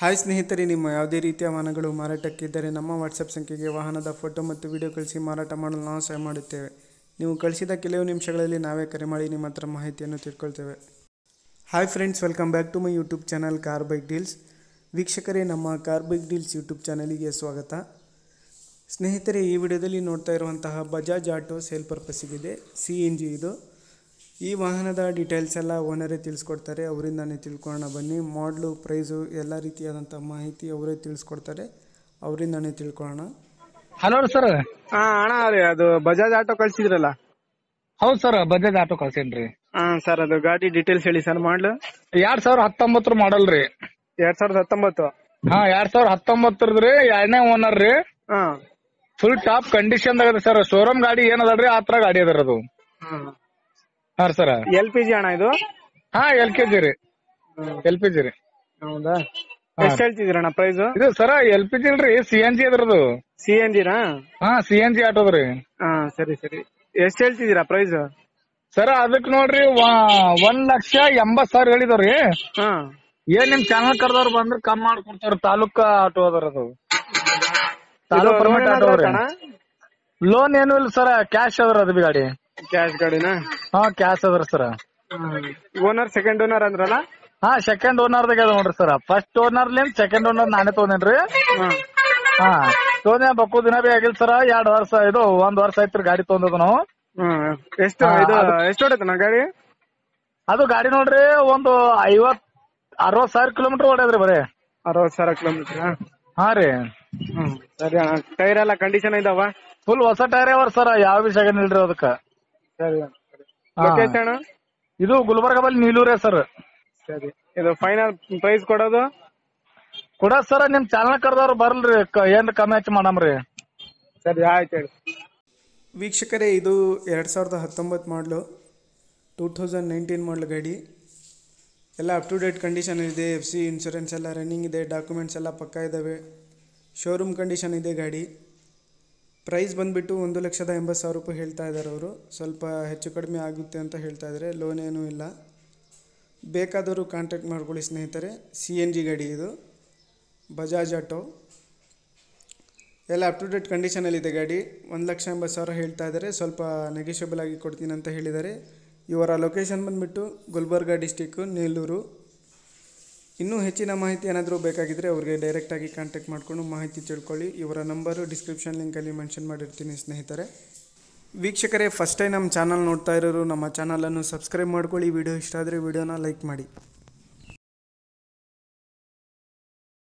Hi ಸ್ನೇಹಿತರೆ, ನಿಮ್ಮ ಯಾವುದೇ ರೀತಿಯ ವಾಹನಗಳು ಮಾರಾಟಕ್ಕಿದ್ದರೆ ನಮ್ಮ ವಾಟ್ಸಪ್ ಸಂಖ್ಯೆಗೆ ವಾಹನದ ಫೋಟೋ ಮತ್ತು ವಿಡಿಯೋ ಕಳಿಸಿ ಮಾರಾಟ ಮಾಡಲು ನಾವು ಸಹಾಯ ಮಾಡುತ್ತೇವೆ. ನೀವು ಕಳಿಸಿದ ಕೆಲವು ನಿಮಿಷಗಳಲ್ಲಿ ನಾವೇ ಕರೆ ಮಾಡಿ ನಿಮ್ಮ ಹತ್ರ ಮಾಹಿತಿಯನ್ನು ತಿಳ್ಕೊಳ್ತೇವೆ. Hi friends, welcome back to my YouTube channel car bike deals. ವೀಕ್ಷಕರೇ, ನಮ್ಮ ಕಾರ್ ಬೈಕ್ ಡೀಲ್ಸ್ ಯೂಟ್ಯೂಬ್ ಚಾನಲಿಗೆ ಸ್ವಾಗತ. ಸ್ನೇಹಿತರೆ, ಈ ವಿಡಿಯೋದಲ್ಲಿ ನೋಡ್ತಾ ಇರುವಂತಹ ಬಜಾಜ್ ಆಟೋ ಸೇಲ್ ಪರ್ಪಸ್ಸಿಗಿದೆ. CNG ಇದು. ಈ ವಾಹನದ ಡೀಟೇಲ್ಸ್ ಎಲ್ಲ ಓನರೇ ತಿಳಿಸ್ಕೊಡ್ತಾರೆ. ಅವರಿಂದಾನೇ ತಿಳ್ಕೊಳ್ಳೋಣ ಬನ್ನಿ. ಮಾಡಲು, ಪ್ರೈಸು ಎಲ್ಲ ರೀತಿಯಾದಂಥ ಮಾಹಿತಿ ಅವರೇ ತಿಳಿಸ್ಕೊಡ್ತಾರೆ. ಅವರಿಂದಾನೇ ತಿಳ್ಕೊಳ್ಳೋಣ. Hello sir. ಅಣ್ಣ ರೀ, ಅದು ಬಜಾಜ್ ಆಟೋ ಕಳ್ಸಿದ್ರಲ್ಲ? ಹೌದು ಸರ್, ಬಜಾಜ್ ಆಟೋ ಕಳ್ಸೇನ್ರಿ. ಸರ್, ಅದು ಗಾಡಿ ಡೀಟೇಲ್ಸ್ ಹೇಳಿ ಸರ್. ಮಾಡ್ಲು 2019 ಮಾಡಲ್ ರೀ. 2019. 2019 ರೀ. 2ನೇ ಓನರ್ ರೀ. ಫುಲ್ ಟಾಪ್ ಕಂಡೀಷನ್ ಅದ ಸರ್. ಶೋರೂಮ್ ಗಾಡಿ ಏನದಲ್ರಿ, ಆ ತರ ಗಾಡಿ ಅದರ ಅದು. ಹಾ ಸರ್. LPG ಅಣ್ಣ ಇದು? LKG ರೀ. LPG ರೀ. ಹೌದಾ? ಎಷ್ಟು ಹೇಳ್ತಿದ್ದೀರಣ್ಣ ಪ್ರೈಸ್? ಇದು ಸರ LPG ಇಲ್ರಿ, CNG ಅದ್ರದು. CNG ನಾ? CNG ಆಟೋದ್ರಿ. ಸರಿ ಸರಿ. ಎಷ್ಟು ಹೇಳ್ತಿದ್ದೀರಾ ಪ್ರೈಸ್? ಸರ ಅದಕ್ ನೋಡ್ರಿ 1,80,000 ಹೇಳಿದವ್ರಿ. ಏನ್ ನಿಮ್ ಚಾನಲ್ ಕರ್ದವ್ರು ಬಂದ್ರೆ ಕಮ್ ಮಾಡ್ಕೊಡ್ತಾರ. ತಾಲೂಕ್ ಆಟೋ ಅದರ ಅದು. ತಾಲೂಕ್ ಪರ್ಮಿಟ್ ಆಟೋ ರೀ. ಲೋನ್ ಏನು ಇಲ್ಲ ಸರ, ಕ್ಯಾಶ್ ಅದ್ರ ಅದು ಗಾಡಿ. ಕ್ಯಾಶ್ ಗಾಡಿನಾ? ಕ್ಯಾಶ್ ಅದ್ರ ಸರ. ಓನರ್ ಸೆಕೆಂಡ್ ಓನರ್ ಅಂದ್ರಲ್ಲ? ಸೆಕೆಂಡ್ ಓನರ್ದಾಗ ಅದ ನೋಡ್ರಿ ಸರ. ಫಸ್ಟ್ ಓನರ್ಲಿಂದ ಸೆಕೆಂಡ್ ಓನರ್ ನಾನೇ ತಗೊಂಡೇನ್ರಿ. ತಗೊಂಡ ಬಕ್ಕು ದಿನ ಬಿ ಆಗಿಲ್ ಸರ. 2 ವರ್ಷ ಇದು 1 ವರ್ಷ ಆಯ್ತ್ರಿ ಗಾಡಿ ತಗೊಂಡದ ನಾವು. ಎಷ್ಟು ಹೊಡೈತಣ್ಣ ಗಾಡಿ? ಅದು ಗಾಡಿ ನೋಡ್ರಿ ಒಂದು 50-60,000 ಕಿಲೋಮೀಟರ್ ಹೊಡ್ಯದ್ರಿ ಬರೀ. 60,000 ಕಿಲೋಮೀಟರ್? ರೀ. ಸರಿ ಅಣ್ಣ. ಟೈರ್ ಎಲ್ಲ ಕಂಡೀಷನ್ ಇದಾವ? ಫುಲ್ ಹೊಸ ಟೈರ್ ಅವರ್ ಸರ, ಯಾವ ಬಿ ಸೆಕೆಂಡ್ ಇಲ್ರಿ ಅದಕ್ಕ. ಸರಿ. ಲೊಕೇಶನ್? ಇದು ಗುಲ್ಬರ್ಗ ಬಲ್ಲಿ ನೀಲೂರೇ ಸರ್. ಸರಿ. ಇದು ಫೈನಲ್ ಪ್ರೈಸ್ ಕೊಡೋದು ಸರ ನಿಮ್ ಚಾನಲ್ ಕರ್ದವ್ರು ಬರ್ಲ್ರಿ, ಏನ್ ಕಮ್ಮಿ ಹೆಚ್ಚು ಮಾಡಮ್ರಿ. ಸರಿ, ಆಯ್ತು ಹೇಳಿ. ವೀಕ್ಷಕರೇ, ಇದು 2019 ಮಾಡಲು, 2019 ಮಾಡಲು ಗಾಡಿ. ಎಲ್ಲ ಅಪ್ ಟು ಡೇಟ್ ಕಂಡೀಷನ್ ಇದೆ. FC ಇನ್ಶೂರೆನ್ಸ್ ಎಲ್ಲ ರನ್ನಿಂಗ್ ಇದೆ. ಡಾಕ್ಯುಮೆಂಟ್ಸ್ ಎಲ್ಲ ಪಕ್ಕಾ ಇದ್ದಾವೆ. ಶೋರೂಮ್ ಕಂಡೀಷನ್ ಇದೆ ಗಾಡಿ. ಪ್ರೈಸ್ ಬಂದುಬಿಟ್ಟು 1,80,000 ರೂಪಾಯಿ ಹೇಳ್ತಾ ಇದ್ದಾರೆ ಅವರು. ಸ್ವಲ್ಪ ಹೆಚ್ಚು ಕಡಿಮೆ ಆಗುತ್ತೆ ಅಂತ ಹೇಳ್ತಾ ಇದ್ದಾರೆ. ಲೋನ್ ಏನೂ ಇಲ್ಲ. ಬೇಕಾದವರು ಕಾಂಟ್ಯಾಕ್ಟ್ ಮಾಡ್ಕೊಳ್ಳಿ ಸ್ನೇಹಿತರೆ. CNG ಗಾಡಿ ಇದು, ಬಜಾಜ್ ಆಟೋ. ಎಲ್ಲ ಅಪ್ ಟು ಡೇಟ್ ಕಂಡೀಷನಲ್ಲಿದೆ ಗಾಡಿ. 1,80,000 ಹೇಳ್ತಾ ಇದ್ದಾರೆ. ಸ್ವಲ್ಪ ನೆಗೆಷಿಯಬಲ್ ಆಗಿ ಕೊಡ್ತೀನಿ ಅಂತ ಹೇಳಿದ್ದಾರೆ. ಇವರ ಲೊಕೇಶನ್ ಬಂದುಬಿಟ್ಟು ಗುಲ್ಬರ್ಗ ಡಿಸ್ಟಿಕ್ಕು, ನೀಲೂರು. ಇನ್ನೂ ಹೆಚ್ಚಿನ ಮಾಹಿತಿ ಏನಾದರೂ ಬೇಕಾಗಿದ್ದರೆ ಅವ್ರಿಗೆ ಡೈರೆಕ್ಟಾಗಿ ಕಾಂಟ್ಯಾಕ್ಟ್ ಮಾಡಿಕೊಂಡು ಮಾಹಿತಿ ತಿಳ್ಕೊಳ್ಳಿ. ಇವರ ನಂಬರು ಡಿಸ್ಕ್ರಿಪ್ಷನ್ ಲಿಂಕಲ್ಲಿ ಮೆನ್ಷನ್ ಮಾಡಿರ್ತೀನಿ ಸ್ನೇಹಿತರೆ. ವೀಕ್ಷಕರೇ, ಫಸ್ಟ್ ಟೈಮ್ ನಮ್ಮ ಚಾನಲ್ ನೋಡ್ತಾ ಇರೋರು ನಮ್ಮ ಚಾನಲನ್ನು ಸಬ್ಸ್ಕ್ರೈಬ್ ಮಾಡ್ಕೊಳ್ಳಿ. ವಿಡಿಯೋ ಇಷ್ಟ ಆದರೆ ವಿಡಿಯೋನ ಲೈಕ್ ಮಾಡಿ.